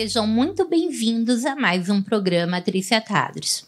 Sejam muito bem-vindos a mais um programa Triciatados.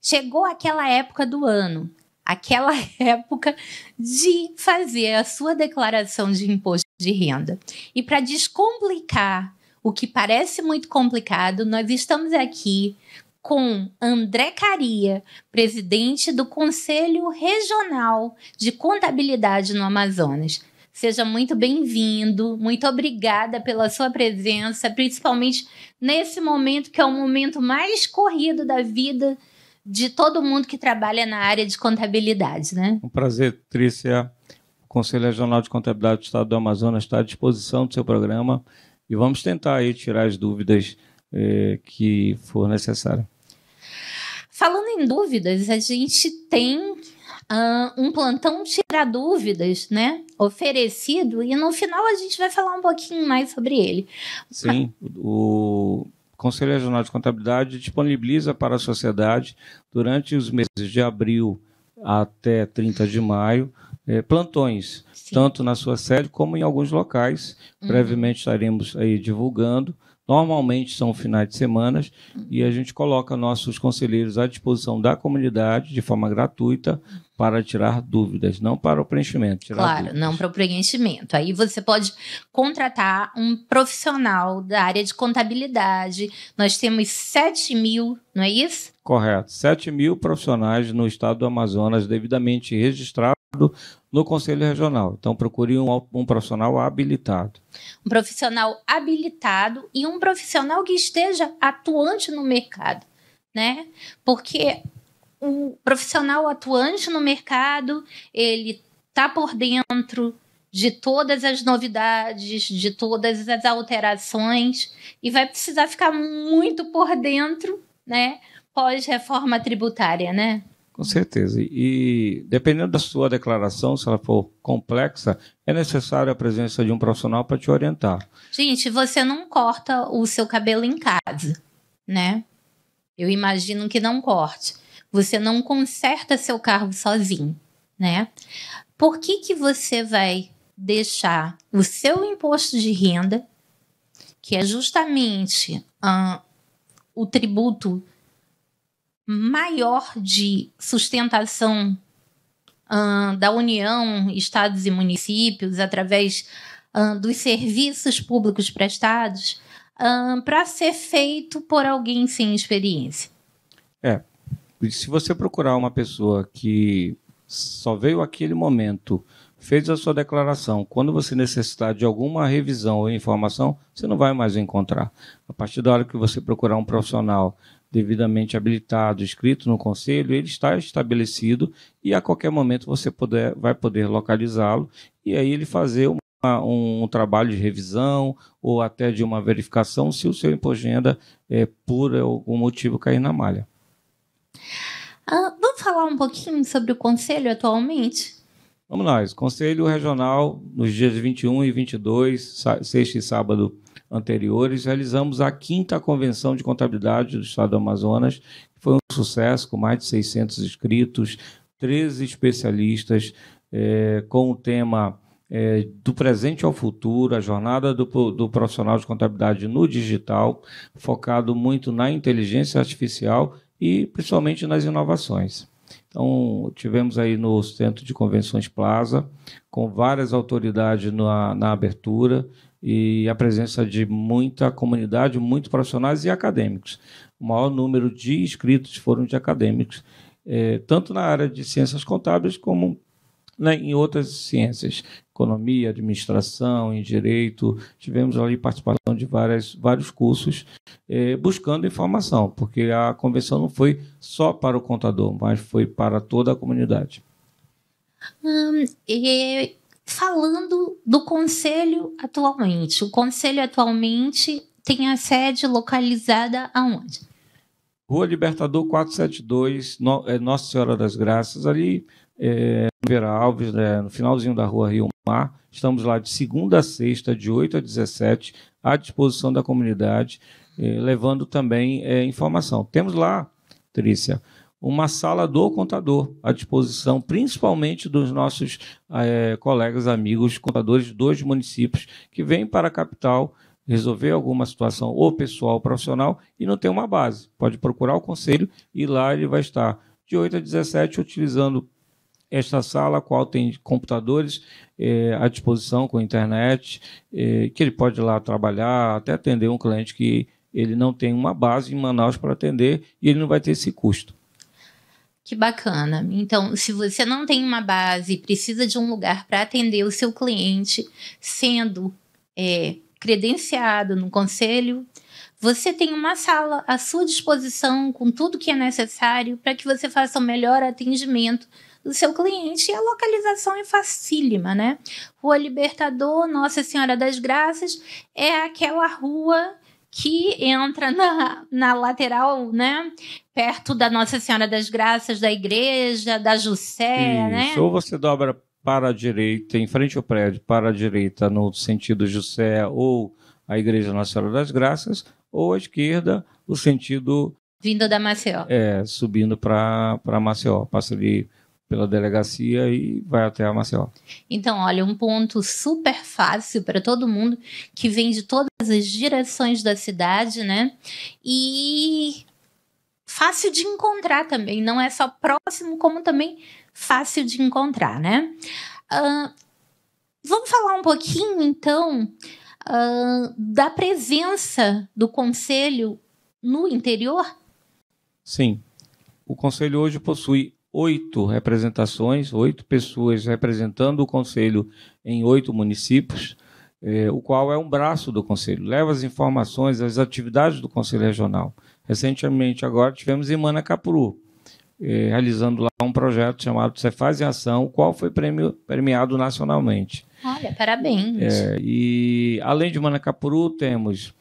Chegou aquela época do ano, aquela época de fazer a sua declaração de imposto de renda. E para descomplicar o que parece muito complicado, nós estamos aqui com André Caria, presidente do Conselho Regional de Contabilidade no Amazonas. Seja muito bem-vindo, muito obrigada pela sua presença, principalmente nesse momento que é o momento mais corrido da vida de todo mundo que trabalha na área de contabilidade, né? Um prazer, Trícia. O Conselho Regional de Contabilidade do Estado do Amazonas está à disposição do seu programa e vamos tentar aí tirar as dúvidas que for necessário. Falando em dúvidas, a gente tem um plantão Tira Dúvidas, né? Oferecido, e no final a gente vai falar um pouquinho mais sobre ele. Sim, o Conselho Regional de Contabilidade disponibiliza para a sociedade, durante os meses de abril até 30 de maio, plantões, sim, tanto na sua sede como em alguns locais. Brevemente estaremos aí divulgando. Normalmente são finais de semana e a gente coloca nossos conselheiros à disposição da comunidade de forma gratuita para tirar dúvidas, não para o preenchimento. Claro, dúvidas. Não para o preenchimento. Aí você pode contratar um profissional da área de contabilidade. Nós temos 7.000, não é isso? Correto. 7.000 profissionais no estado do Amazonas devidamente registrados no Conselho Regional. Então, procure um profissional habilitado. Um profissional habilitado e um profissional que esteja atuante no mercado, né? Porque o profissional atuante no mercado, ele está por dentro de todas as novidades, de todas as alterações e vai precisar ficar muito por dentro, né? Pós-reforma tributária, né? Com certeza. E dependendo da sua declaração, se ela for complexa, é necessário a presença de um profissional para te orientar. Gente, você não corta o seu cabelo em casa, né? Eu imagino que não corte. Você não conserta seu carro sozinho, né? Por que você vai deixar o seu imposto de renda, que é justamente o tributo maior de sustentação da União, estados e municípios, através dos serviços públicos prestados, para ser feito por alguém sem experiência? Se você procurar uma pessoa que só veio aquele momento, fez a sua declaração, quando você necessitar de alguma revisão ou informação, você não vai mais encontrar. A partir da hora que você procurar um profissional devidamente habilitado, inscrito no conselho, ele está estabelecido e a qualquer momento você vai poder localizá-lo e aí ele fazer um trabalho de revisão ou até de uma verificação se o seu imposto de renda por algum motivo cair na malha. Vamos falar um pouquinho sobre o Conselho atualmente? Vamos lá. O Conselho Regional, nos dias 21 e 22, sexta e sábado anteriores, realizamos a 5ª Convenção de Contabilidade do Estado do Amazonas, que foi um sucesso, com mais de 600 inscritos, 13 especialistas, com o tema do presente ao futuro, a jornada do profissional de contabilidade no digital, focado muito na inteligência artificial e principalmente nas inovações. Então, tivemos aí no Centro de Convenções Plaza, com várias autoridades na abertura e a presença de muita comunidade, muitos profissionais e acadêmicos. O maior número de inscritos foram de acadêmicos, tanto na área de ciências contábeis como em outras ciências, economia, administração, em direito. Tivemos ali participação de vários cursos buscando informação, porque a convenção não foi só para o contador, mas foi para toda a comunidade. Falando do Conselho atualmente, o Conselho atualmente tem a sede localizada aonde? Rua Libertador 472, Nossa Senhora das Graças, ali no Vera Alves, no finalzinho da Rua Rio Mar. Estamos lá de segunda a sexta, de 8 a 17, à disposição da comunidade, levando também informação. Temos lá, Trícia, uma sala do contador à disposição, principalmente dos nossos colegas, amigos, contadores dos municípios que vêm para a capital resolver alguma situação ou pessoal ou profissional e não tem uma base. Pode procurar o conselho e lá ele vai estar de 8 a 17 utilizando esta sala, a qual tem computadores à disposição com internet, que ele pode ir lá trabalhar, até atender um cliente que ele não tem uma base em Manaus para atender e ele não vai ter esse custo. Que bacana. Então, se você não tem uma base e precisa de um lugar para atender o seu cliente, sendo credenciado no conselho, você tem uma sala à sua disposição com tudo que é necessário para que você faça o melhor atendimento do seu cliente. E a localização é facílima, né? Rua Libertador, Nossa Senhora das Graças, é aquela rua que entra na lateral, né? Perto da Nossa Senhora das Graças, da igreja, da Jussé, né? Ou você dobra para a direita, em frente ao prédio, para a direita, no sentido Jussé ou a igreja Nossa Senhora das Graças, ou à esquerda, o sentido... Vindo da Maceió. Subindo para Maceió. Passa ali pela delegacia e vai até a Maceió. Então, olha, um ponto super fácil para todo mundo que vem de todas as direções da cidade, né? E fácil de encontrar também. Não é só próximo, como também fácil de encontrar, né? Vamos falar um pouquinho, então, da presença do Conselho no interior? Sim. O Conselho hoje possui 8 representações, 8 pessoas representando o Conselho em 8 municípios, o qual é um braço do Conselho, leva as informações, as atividades do Conselho Regional. Recentemente, agora, tivemos em Manacapuru, realizando lá um projeto chamado Cefaz em Ação, o qual foi premiado nacionalmente. Olha, parabéns! E, além de Manacapuru, temos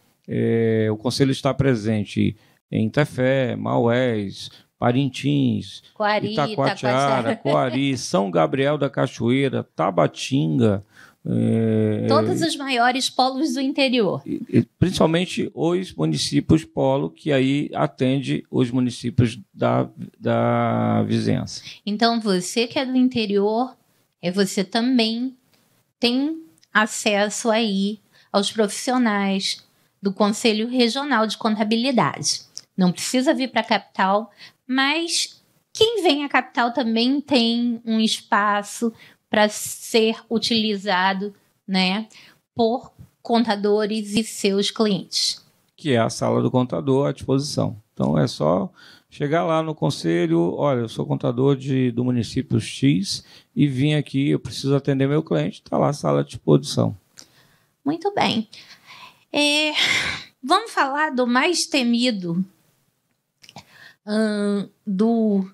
o Conselho está presente em Tefé, Maués, Parintins, Coari, Itacoatiara, Coari, São Gabriel da Cachoeira, Tabatinga. Todos os maiores polos do interior. Principalmente os municípios polo, que aí atende os municípios da vizinhança. Então, você que é do interior, você também tem acesso aí aos profissionais do Conselho Regional de Contabilidade. Não precisa vir para a capital, mas quem vem à capital também tem um espaço para ser utilizado, né, por contadores e seus clientes. Que é a sala do contador à disposição. Então é só chegar lá no conselho, olha, eu sou contador do município X e vim aqui, eu preciso atender meu cliente, está lá a sala à disposição. Muito bem. Vamos falar do mais temido, do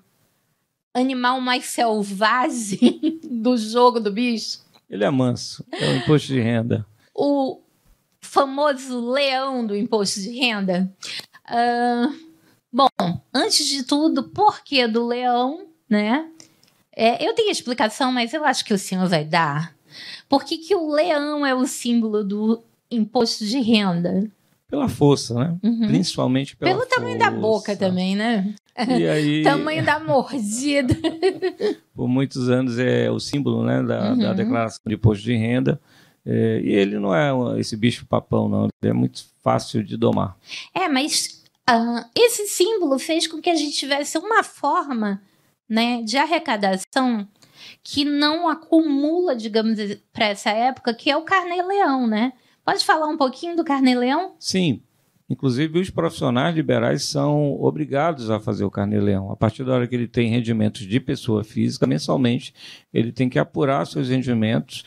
animal mais selvagem do jogo do bicho. Ele é manso, é o imposto de renda. O famoso leão do imposto de renda. Bom, antes de tudo, por que do leão, né? Eu tenho explicação, mas eu acho que o senhor vai dar. Por que o leão é o símbolo do imposto de renda? Pela força, né? Uhum. Principalmente pelo tamanho da boca também, né? E aí, tamanho da mordida. Por muitos anos é o símbolo, né, da declaração de imposto de renda. E ele não é esse bicho papão, não. Ele é muito fácil de domar. Mas esse símbolo fez com que a gente tivesse uma forma, né, de arrecadação que não acumula, digamos, para essa época, que é o carnê-leão, né? Pode falar um pouquinho do carnê-leão? Sim. Inclusive, os profissionais liberais são obrigados a fazer o carnê-leão. A partir da hora que ele tem rendimentos de pessoa física, mensalmente, ele tem que apurar seus rendimentos,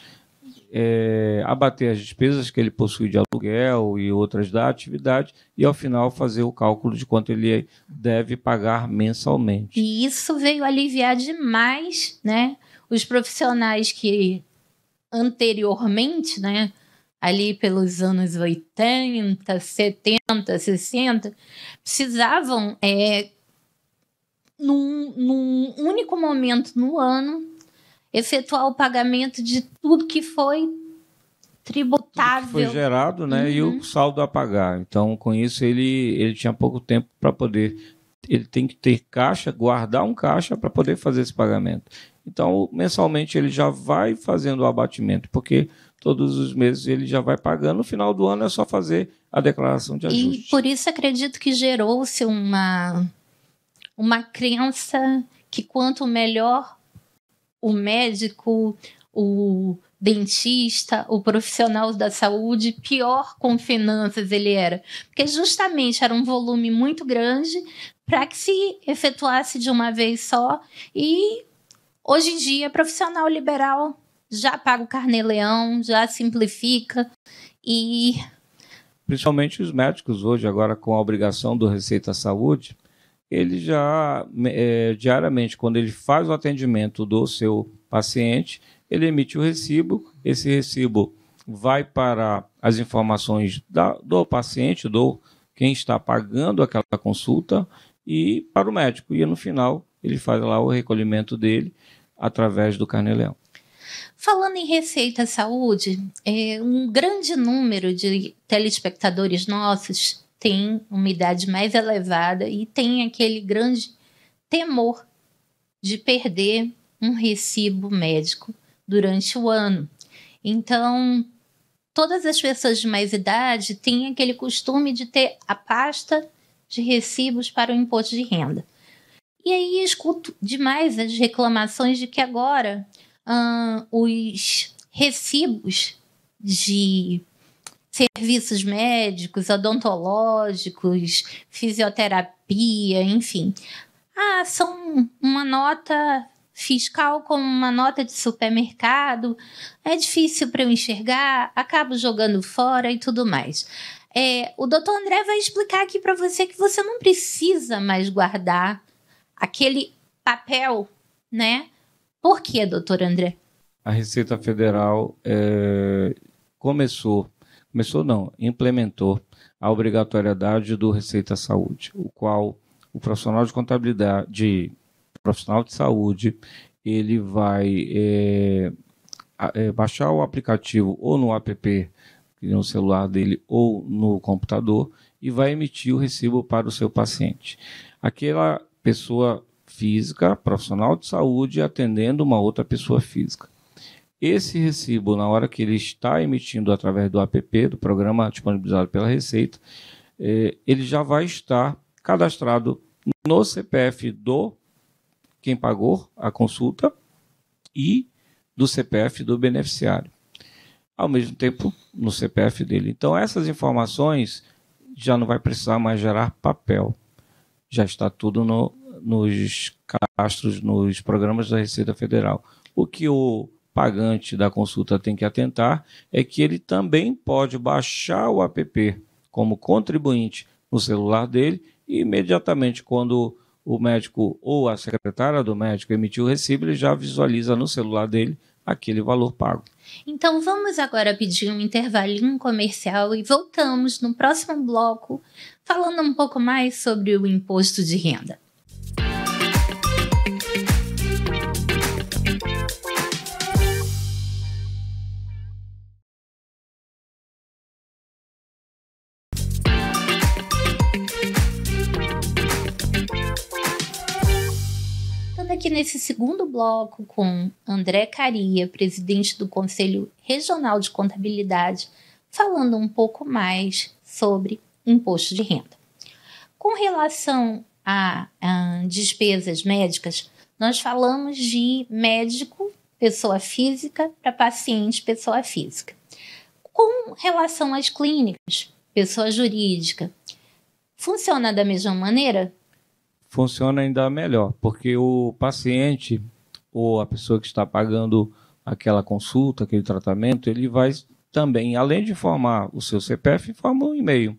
abater as despesas que ele possui de aluguel e outras da atividade, e, ao final, fazer o cálculo de quanto ele deve pagar mensalmente. E isso veio aliviar demais, né, os profissionais que anteriormente, né, ali pelos anos 80, 70, 60, precisavam, num único momento no ano, efetuar o pagamento de tudo que foi tributável. Tudo que foi gerado, né, e o saldo a pagar. Então, com isso, ele tinha pouco tempo para poder... Ele tem que ter caixa, guardar um caixa para poder fazer esse pagamento. Então, mensalmente, ele já vai fazendo o abatimento, porque todos os meses ele já vai pagando, no final do ano é só fazer a declaração de ajuste. E por isso acredito que gerou-se uma crença que quanto melhor o médico, o dentista, o profissional da saúde, pior com finanças ele era. Porque justamente era um volume muito grande para que se efetuasse de uma vez só. E hoje em dia, profissional liberal já paga o carnê-leão, já simplifica e... Principalmente os médicos hoje, agora com a obrigação do Receita Saúde, ele já, diariamente, quando ele faz o atendimento do seu paciente, ele emite o recibo, esse recibo vai para as informações do paciente, quem está pagando aquela consulta, e para o médico. E no final, ele faz lá o recolhimento dele através do carnê-leão. Falando em Receita Saúde, um grande número de telespectadores nossos tem uma idade mais elevada e tem aquele grande temor de perder um recibo médico durante o ano. Então, todas as pessoas de mais idade têm aquele costume de ter a pasta de recibos para o imposto de renda. E aí escuto demais as reclamações de que agora os recibos de serviços médicos, odontológicos, fisioterapia, enfim, são uma nota fiscal como uma nota de supermercado, é difícil para eu enxergar, acabo jogando fora e tudo mais. O doutor André vai explicar aqui para você que você não precisa mais guardar aquele papel, né? Por que, doutor André? A Receita Federal implementou a obrigatoriedade do Receita Saúde, o qual o profissional de contabilidade, profissional de saúde, ele vai baixar o aplicativo ou no app, no celular dele ou no computador, e vai emitir o recibo para o seu paciente. Aquela pessoa física, profissional de saúde, atendendo uma outra pessoa física. Esse recibo, na hora que ele está emitindo através do app, do programa disponibilizado pela Receita, ele já vai estar cadastrado no CPF do quem pagou a consulta e do CPF do beneficiário, ao mesmo tempo no CPF dele. Então, essas informações já não vai precisar mais gerar papel, já está tudo nos cadastros, nos programas da Receita Federal. O que o pagante da consulta tem que atentar é que ele também pode baixar o app como contribuinte no celular dele e imediatamente quando o médico ou a secretária do médico emitir o recibo, ele já visualiza no celular dele aquele valor pago. Então vamos agora pedir um intervalinho comercial e voltamos no próximo bloco falando um pouco mais sobre o imposto de renda. Aqui nesse segundo bloco com André Caria, presidente do Conselho Regional de Contabilidade, falando um pouco mais sobre imposto de renda. Com relação a despesas médicas, nós falamos de médico, pessoa física, para paciente, pessoa física. Com relação às clínicas, pessoa jurídica, funciona da mesma maneira? Funciona ainda melhor, porque o paciente ou a pessoa que está pagando aquela consulta, aquele tratamento, ele vai também, além de informar o seu CPF, informa um e-mail.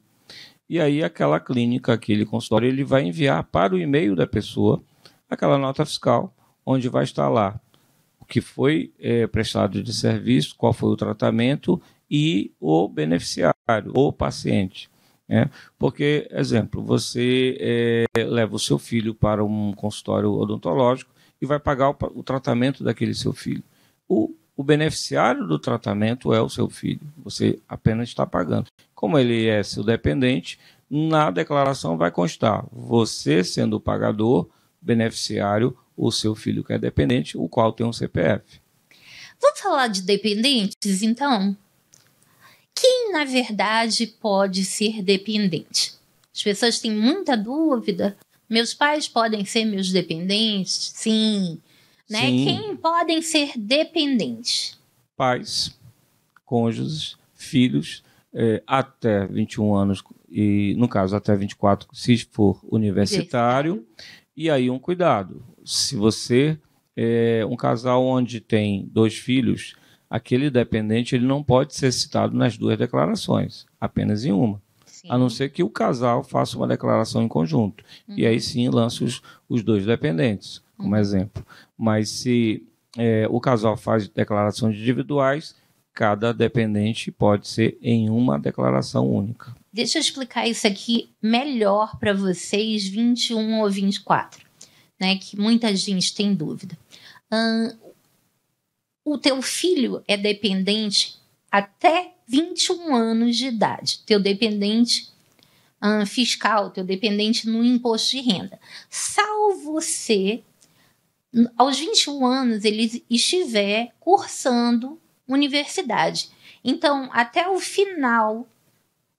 E aí aquela clínica, aquele consultório, ele vai enviar para o e-mail da pessoa aquela nota fiscal, onde vai estar lá o que foi prestado de serviço, qual foi o tratamento e o beneficiário, o paciente. Porque, exemplo, você leva o seu filho para um consultório odontológico e vai pagar o tratamento daquele seu filho. O beneficiário do tratamento é o seu filho, você apenas está pagando. Como ele é seu dependente, na declaração vai constar você sendo o pagador, beneficiário, o seu filho que é dependente, o qual tem um CPF. Vamos falar de dependentes, então? Quem, na verdade, pode ser dependente? As pessoas têm muita dúvida. Meus pais podem ser meus dependentes? Sim. Né? Sim. Quem podem ser dependentes? Pais, cônjuges, filhos, até 21 anos, e no caso até 24, se for universitário. E aí um cuidado. Se você é um casal onde tem 2 filhos, aquele dependente ele não pode ser citado nas 2 declarações, apenas em uma. Sim. A não ser que o casal faça uma declaração em conjunto. E aí sim lança os 2 dependentes, como exemplo. Mas se o casal faz declarações individuais, cada dependente pode ser em uma declaração única. Deixa eu explicar isso aqui melhor para vocês, 21 ou 24, né? Que muita gente tem dúvida. O teu filho é dependente até 21 anos de idade. Teu dependente fiscal, teu dependente no imposto de renda. Salvo se, aos 21 anos, ele estiver cursando universidade. Então, até o final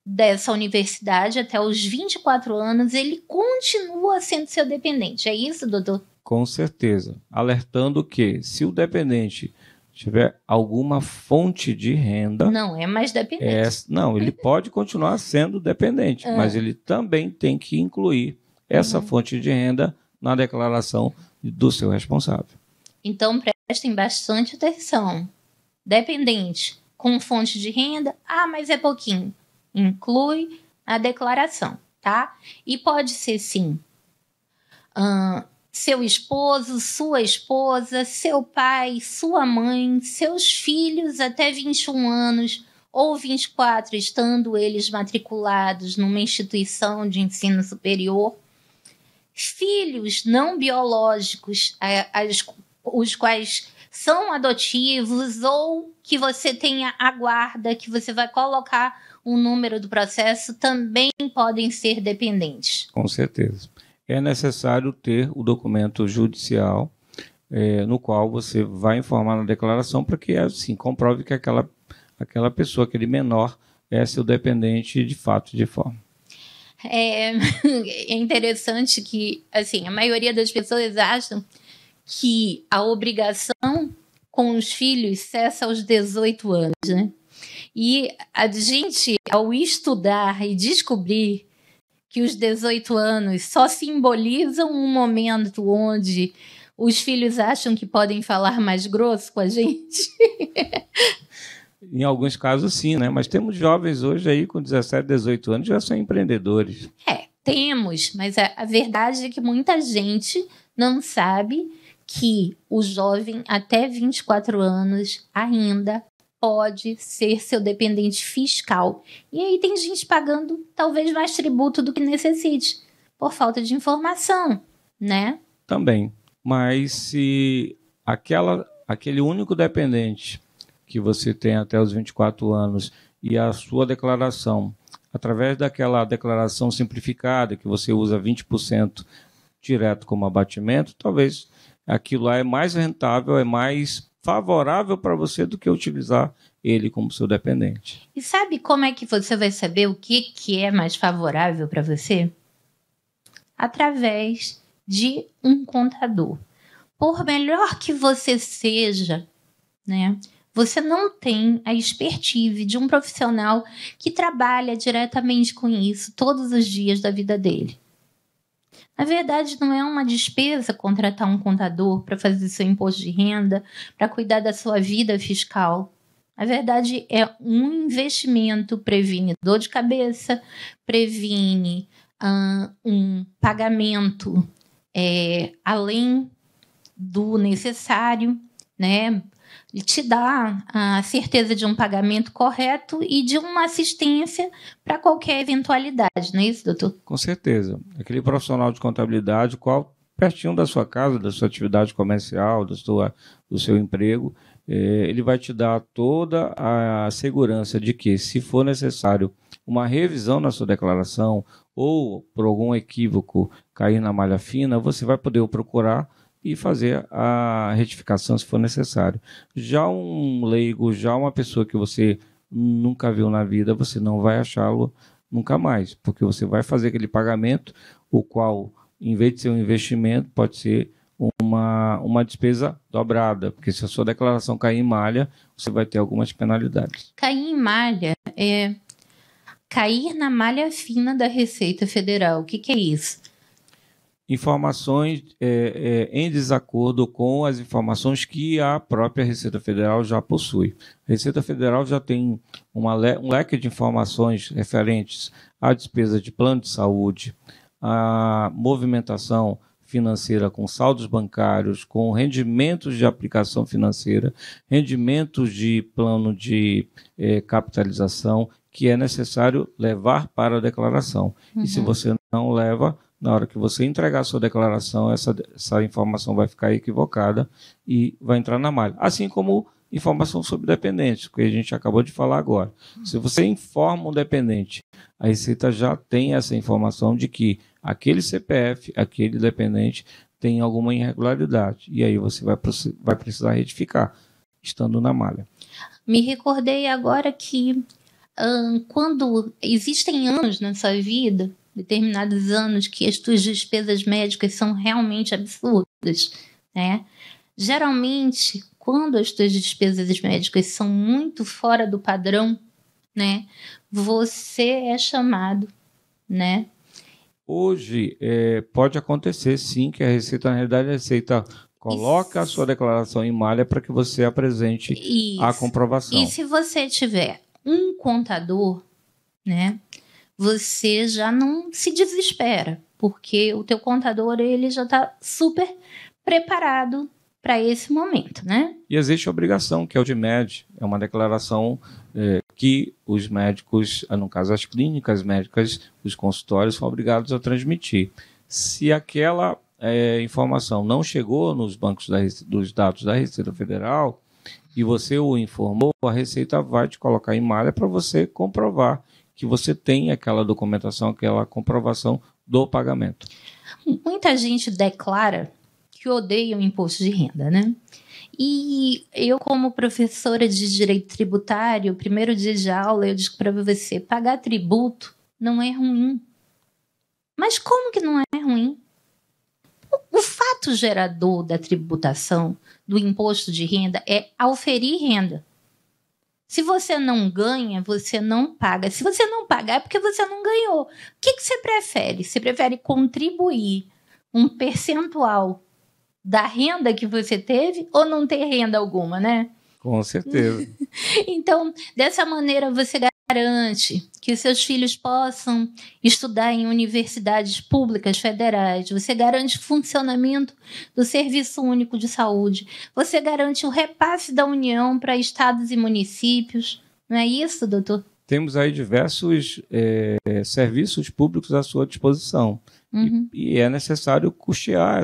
dessa universidade, até os 24 anos, ele continua sendo seu dependente. É isso, doutor? Com certeza. Alertando que, se o dependente tiver alguma fonte de renda... Não é mais dependente. Não, ele pode continuar sendo dependente, mas ele também tem que incluir essa fonte de renda na declaração do seu responsável. Então, prestem bastante atenção. Dependente com fonte de renda, mas é pouquinho. Inclui a declaração, tá? E pode ser, sim, seu esposo, sua esposa, seu pai, sua mãe, seus filhos até 21 anos ou 24, estando eles matriculados numa instituição de ensino superior. Filhos não biológicos, os quais são adotivos ou que você tenha a guarda, que você vai colocar o número do processo, também podem ser dependentes. Com certeza. É necessário ter o documento judicial no qual você vai informar na declaração para que, assim, comprove que aquela pessoa, aquele menor, é seu dependente de fato e de forma. É interessante que, assim, a maioria das pessoas acham que a obrigação com os filhos cessa aos 18 anos, né? E a gente, ao estudar e descobrir que os 18 anos só simbolizam um momento onde os filhos acham que podem falar mais grosso com a gente. Em alguns casos, sim, né? Mas temos jovens hoje aí com 17, 18 anos já são empreendedores. Temos, mas a verdade é que muita gente não sabe que o jovem até 24 anos ainda pode ser seu dependente fiscal. E aí tem gente pagando talvez mais tributo do que necessite, por falta de informação, né? Também. Mas se aquele único dependente que você tem até os 24 anos e a sua declaração, através daquela declaração simplificada, que você usa 20% direto como abatimento, talvez aquilo lá é mais rentável, é mais favorável para você do que utilizar ele como seu dependente. E sabe como é que você vai saber o que é mais favorável para você? Através de um contador. Por melhor que você seja, né, você não tem a expertise de um profissional que trabalha diretamente com isso todos os dias da vida dele. Na verdade, não é uma despesa contratar um contador para fazer seu imposto de renda, para cuidar da sua vida fiscal. Na verdade, é um investimento, previne dor de cabeça, previne um pagamento além do necessário, né? Te dá a certeza de um pagamento correto e de uma assistência para qualquer eventualidade, não é isso, doutor? Com certeza. Aquele profissional de contabilidade, pertinho da sua casa, da sua atividade comercial, do seu emprego, ele vai te dar toda a segurança de que, se for necessário uma revisão na sua declaração ou por algum equívoco cair na malha fina, você vai poder o procurar e fazer a retificação se for necessário. Já um leigo, já uma pessoa que você nunca viu na vida, você não vai achá-lo nunca mais, porque você vai fazer aquele pagamento, o qual, em vez de ser um investimento, pode ser uma despesa dobrada, porque se a sua declaração cair em malha, você vai ter algumas penalidades. Cair em malha é cair na malha fina da Receita Federal. O que é isso? Informações em desacordo com as informações que a própria Receita Federal já possui. A Receita Federal já tem um leque de informações referentes à despesa de plano de saúde, à movimentação financeira com saldos bancários, com rendimentos de aplicação financeira, rendimentos de plano de capitalização, que é necessário levar para a declaração. E se você não leva, na hora que você entregar a sua declaração, essa informação vai ficar equivocada e vai entrar na malha. Assim como informação sobre dependentes, que a gente acabou de falar agora. Se você informa um dependente, a Receita já tem essa informação de que aquele CPF, aquele dependente, tem alguma irregularidade. E aí você vai precisar retificar, estando na malha. Me recordei agora que quando existem anos na sua vida, determinados anos, que as tuas despesas médicas são realmente absurdas, né? Geralmente, quando as tuas despesas médicas são muito fora do padrão, né, você é chamado, né? Hoje, pode acontecer, sim, que a Receita, na realidade, a Receita coloca a sua declaração em malha para que você apresente a comprovação. E se você tiver um contador, né, você já não se desespera, porque o teu contador ele já está super preparado para esse momento, né? E existe a obrigação, que é o DMED, é uma declaração que os médicos, no caso as clínicas médicas, os consultórios são obrigados a transmitir. Se aquela informação não chegou nos bancos dos dados da Receita Federal e você o informou, a Receita vai te colocar em malha para você comprovar que você tem aquela documentação, aquela comprovação do pagamento. Muita gente declara que odeia o imposto de renda, né? E eu, como professora de direito tributário, o primeiro dia de aula, eu digo para você, pagar tributo não é ruim. Mas como que não é ruim? O fato gerador da tributação, do imposto de renda, é auferir renda. Se você não ganha, você não paga. Se você não pagar, é porque você não ganhou. O que você prefere? Você prefere contribuir um percentual da renda que você teve ou não ter renda alguma, né? Com certeza. Então, dessa maneira, você garante que seus filhos possam estudar em universidades públicas federais, você garante o funcionamento do Serviço Único de Saúde, você garante o repasse da União para estados e municípios. Não é isso, doutor? Temos aí diversos serviços públicos à sua disposição. E é necessário custear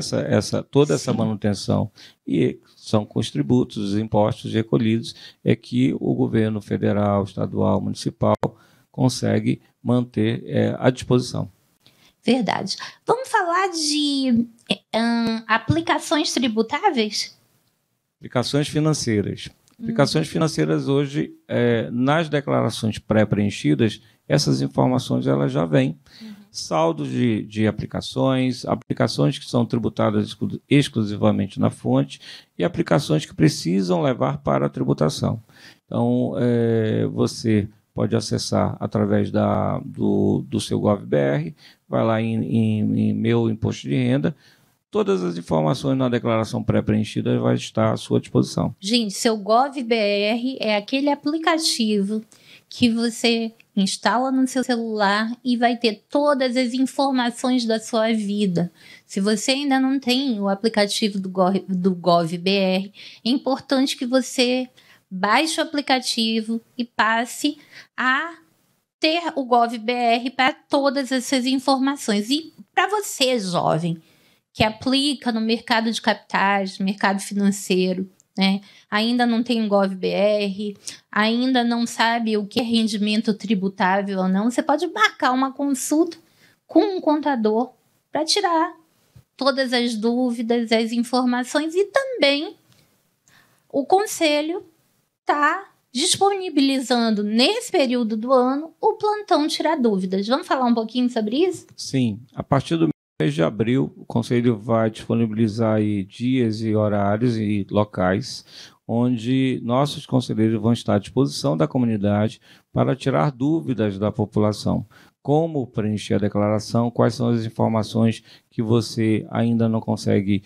toda essa manutenção. E são com os tributos, os impostos recolhidos, é que o governo federal, estadual, municipal consegue manter à disposição. Verdade. Vamos falar de aplicações tributáveis? Aplicações financeiras. Aplicações financeiras hoje, nas declarações pré-preenchidas, essas informações elas já vêm. Saldos de aplicações que são tributadas exclusivamente na fonte e aplicações que precisam levar para a tributação. Então, você pode acessar através do seu GovBR, vai lá em Meu Imposto de Renda, todas as informações na declaração pré-preenchida vai estar à sua disposição. Gente, seu GovBR é aquele aplicativo que você instala no seu celular e vai ter todas as informações da sua vida. Se você ainda não tem o aplicativo do GovBR, é importante que você baixe o aplicativo e passe a ter o GovBR para todas essas informações. E para você, jovem, que aplica no mercado de capitais, no mercado financeiro, né? Ainda não tem um GovBR, ainda não sabe o que é rendimento tributável ou não, você pode marcar uma consulta com um contador para tirar todas as dúvidas, as informações, e também o Conselho está disponibilizando, nesse período do ano, o plantão Tirar Dúvidas. Vamos falar um pouquinho sobre isso? Sim. A partir do mês de abril, o Conselho vai disponibilizar aí dias e horários e locais onde nossos conselheiros vão estar à disposição da comunidade para tirar dúvidas da população. Como preencher a declaração, quais são as informações que você ainda não consegue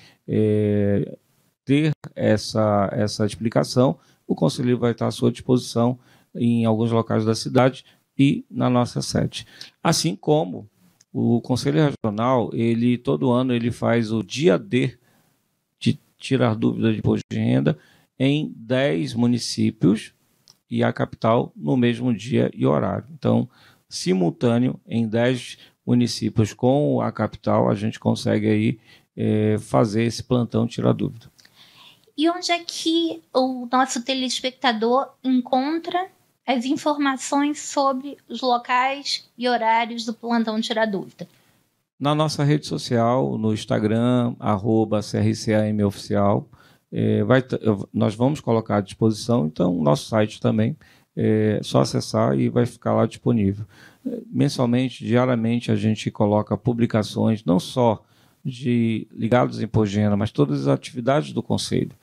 ter essa explicação, o conselheiro vai estar à sua disposição em alguns locais da cidade e na nossa sede. Assim como o Conselho Regional, todo ano ele faz o dia D de tirar dúvidas de imposto de renda em 10 municípios e a capital no mesmo dia e horário. Então, simultâneo, em 10 municípios com a capital, a gente consegue aí fazer esse plantão Tirar Dúvida. E onde é que o nosso telespectador encontra as informações sobre os locais e horários do plantão Tirar Dúvida? Na nossa rede social, no Instagram, @CRCAMOficial, nós vamos colocar à disposição, então o nosso site também, é só acessar e vai ficar lá disponível. Mensalmente, diariamente, a gente coloca publicações, não só ligados à imposto de renda, mas todas as atividades do Conselho,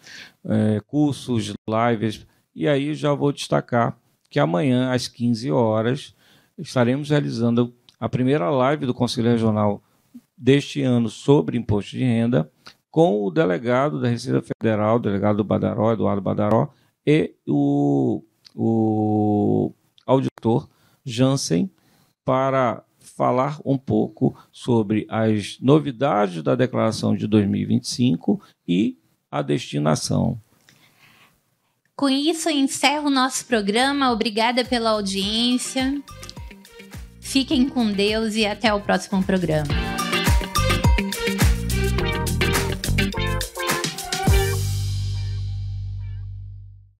cursos, lives, e aí já vou destacar que amanhã, às 15 horas, estaremos realizando a primeira live do Conselho Regional deste ano sobre imposto de renda, com o delegado da Receita Federal, o delegado Badaró, Eduardo Badaró, e o auditor Jansen, para falar um pouco sobre as novidades da declaração de 2025 e a destinação. Com isso, eu encerro o nosso programa. Obrigada pela audiência. Fiquem com Deus e até o próximo programa.